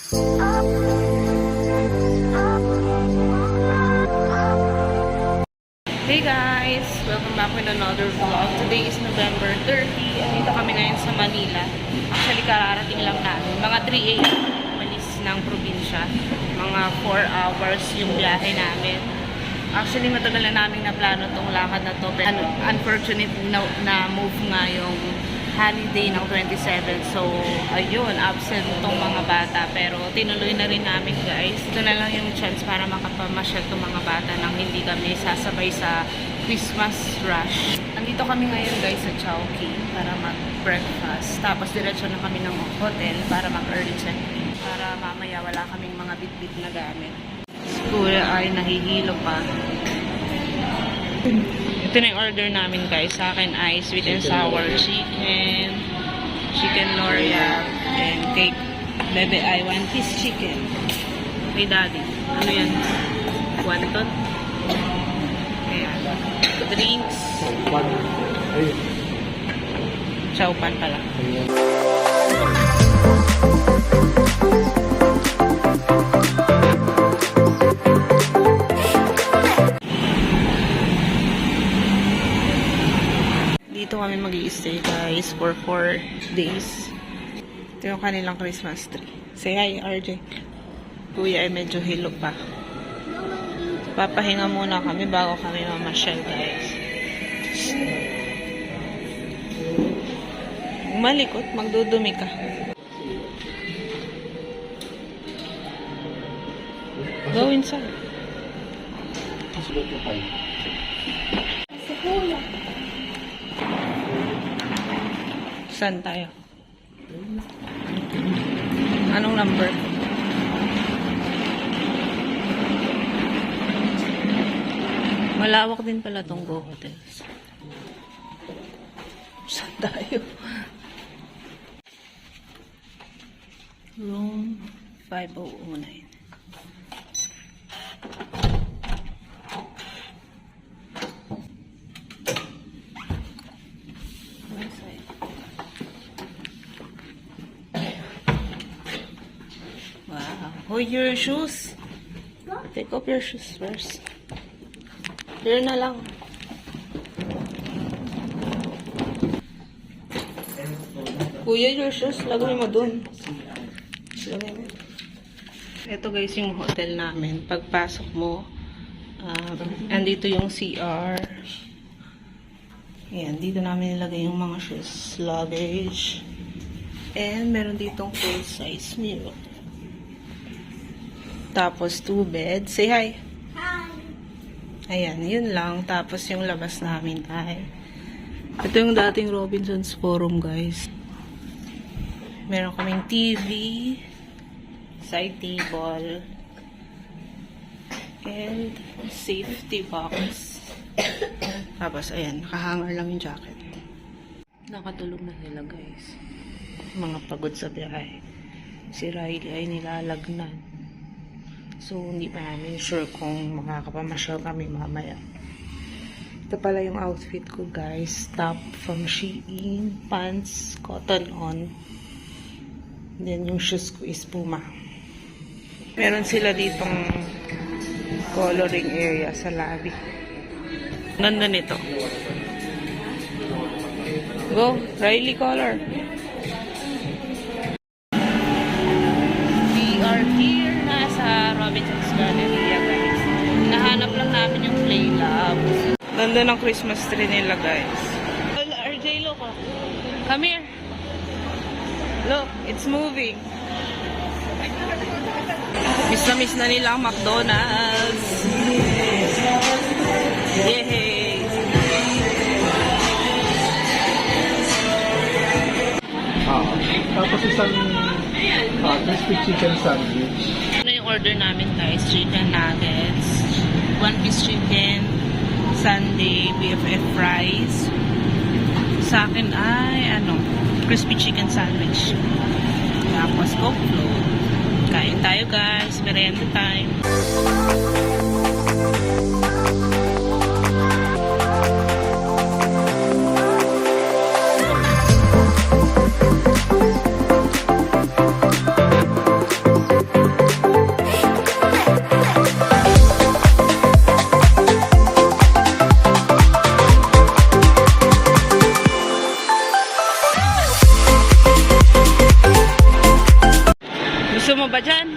Hey guys! Welcome back with another vlog. Today is November 30. Andito kami ngayon sa Manila. Actually, kararating lang natin. Mga 3 AM umalis ng probinsya. Mga 4 hours yung biyahe namin. Actually, matagal na namin na plano itong lakad na to. Pero unfortunately, na-move nga yung holiday ng 27. So, ayun, absent itong mga bata. Pero tinuloy na rin namin guys. Ito na lang yung chance para makapamasyal itong mga bata nang hindi kami sasabay sa Christmas rush. Nandito kami ngayon guys sa Chowking para mag-breakfast. Tapos diretso na kami ng hotel para mag-early check-in. Para mamaya wala kaming mga bit-bit na gamit. School ay nahihilo pa. Ito na yung order namin guys. Sa akin ay sweet and sour chicken, chicken noriyak, and cake. Bebe ay 1-piece chicken. Hey daddy, ano yan? Wonton? Ayan. Drinks. Chowpan pala. Dito kami mag-i-stay guys for 4 days. Ito yung kanilang Christmas tree. Say hi, RJ. Kuya ay medyo hilo pa. Papahinga muna kami bago kami mamasyal guys. Malikot, magdudumi ka. Go inside. Saan tayo? Anong number? Malawak din pala tong Go Hotels. Saan tayo? Room 5009. Hold your shoes. Take off your shoes first. Here na lang. Kuya, your shoes. Lagay mo dun. Lagay mo. Ito guys yung hotel namin. Pagpasok mo, andito yung CR. Ayan, dito namin nilagay yung mga shoes, luggage. And meron ditong full size mirror. Tapos 2 beds. Say hi. Hi. Ayan, yun lang. Tapos yung labas namin ay ito yung dating Robinson's Forum guys. Meron kaming TV, side table, and safety box. Tapos ayan, nakahanger lang yung jacket. Nakatulog na sila guys. Mga pagod sa biyahe. Si Riley ay nilalagnan. So, hindi pa namin sure kung makakapamasyal kami mamaya. Ito pala yung outfit ko, guys. Top from Shein. Pants, cotton on. Then, yung shoes ko is Puma. Meron sila ditong coloring area sa lobby. Ganda nito. Go, Riley color. We are here sa Robinson's Galleria guys. Nahanap lang namin yung Play Lab. Ganda ng Christmas tree nila guys. RJ, look. Come here. Look, it's moving. Miss na nila ang McDonald's. Yay! Tapos isang crispy chicken sandwich. Ano yung order namin guys? Chicken nuggets, 1-piece chicken, sundae, BFF fries. Sa akin ay crispy chicken sandwich. Tapos Coke float. Kain tayo guys, merienda time. Gusto mo ba dyan?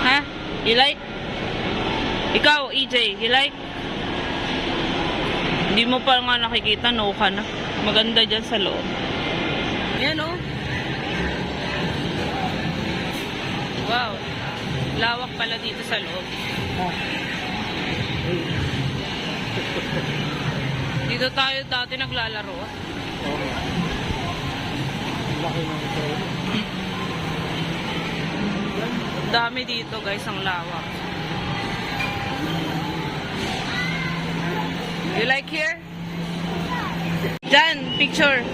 Ha? You like? Ikaw, EJ, you like? Hindi mo pa nga nakikita, no ka na. Maganda dyan sa loob. Yan, oh. Wow. Lawak pala dito sa loob. Dito tayo dati naglalaro. Laki ng train. Dami dito, guys, ang lawak. You like here? Jan, picture.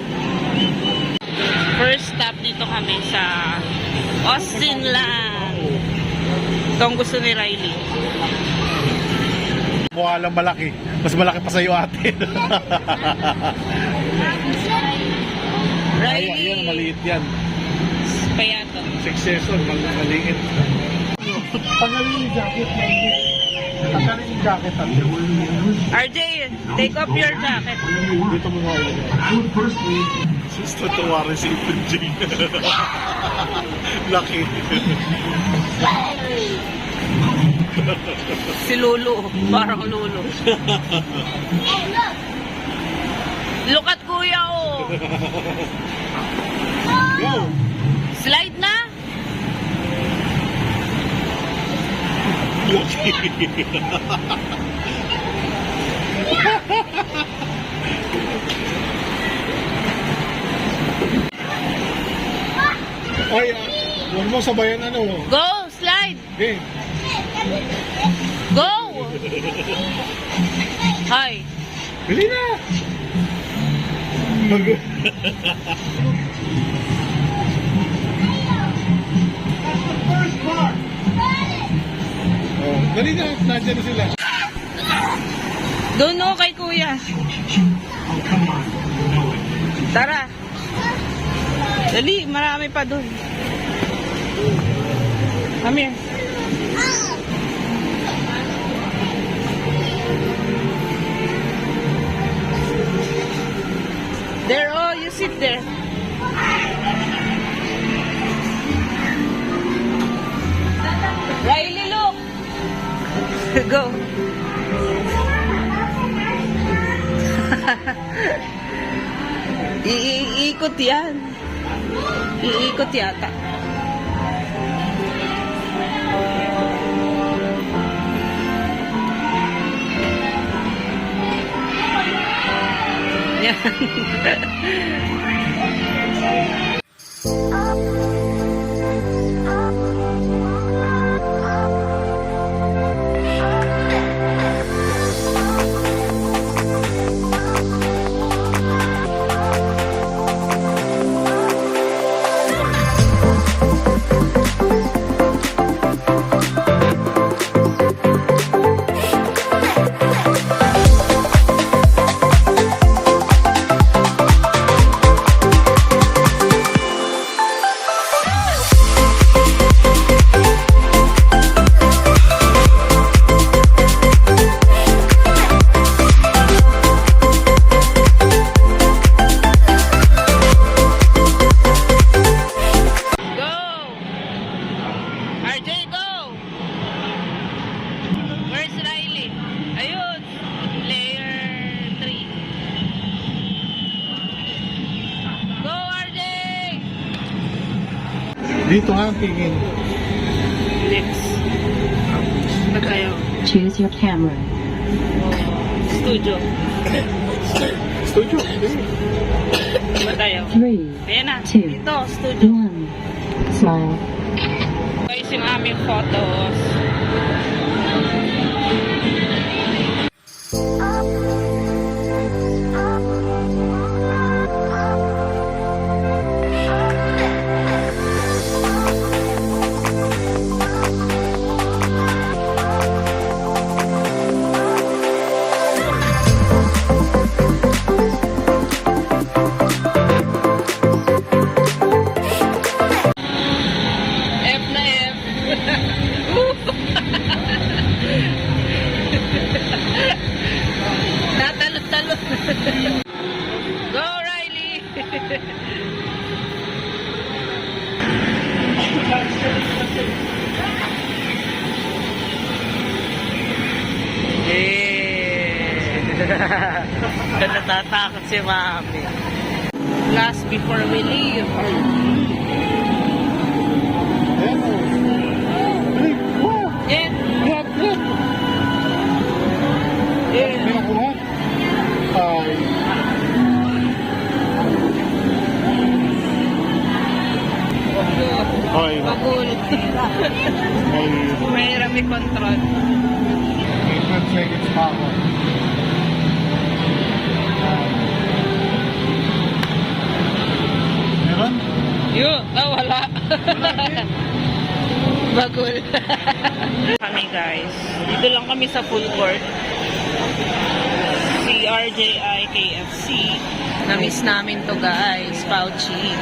First stop dito kami sa Austin Land. Ito ang gusto ni Riley. Mukha lang malaki. Mas malaki pa sa'yo ate. Ay, Riley! yan, maliit yan. Payato. Successor, maliit. Tanggalin yung jacket. Tanggalin yung jacket ate. RJ, take off your jacket. Dito mo nga ulit. Sus, natuwa rin si Ipon Jing. Laki. Si Lulu. Parang Lulu. Look at kuya, oh. Go! Slide na. Laki. Ay, huwag mo sabayan ano. Go, slide. Okay. Go. Hi. Bili na! Mag... Oh, dali na, nandiyan na sila. Doon, no, kay kuya. Tara. Dali, marami pa doon. Come here. There, oh, you sit there. Riley, look. Go. Iikot yan. Iikot yata. Yan. Dito nga ang tingin. Next. Ba't ayaw? Choose your camera. Studio. Studio. Ba't ayaw? 3, Ayan na. 2, Dito, studio. 1. Smile. Guys, yung aming photos. F na F. Natatakot si Mami. Last before we leave. Yeah. Ay, Pagulot. Mahirap i-control. meron? Yun, wala. Bagul. Kami guys. Dito lang kami sa food court. Si RJI KFC. Na-miss namin to guys. Pauchi.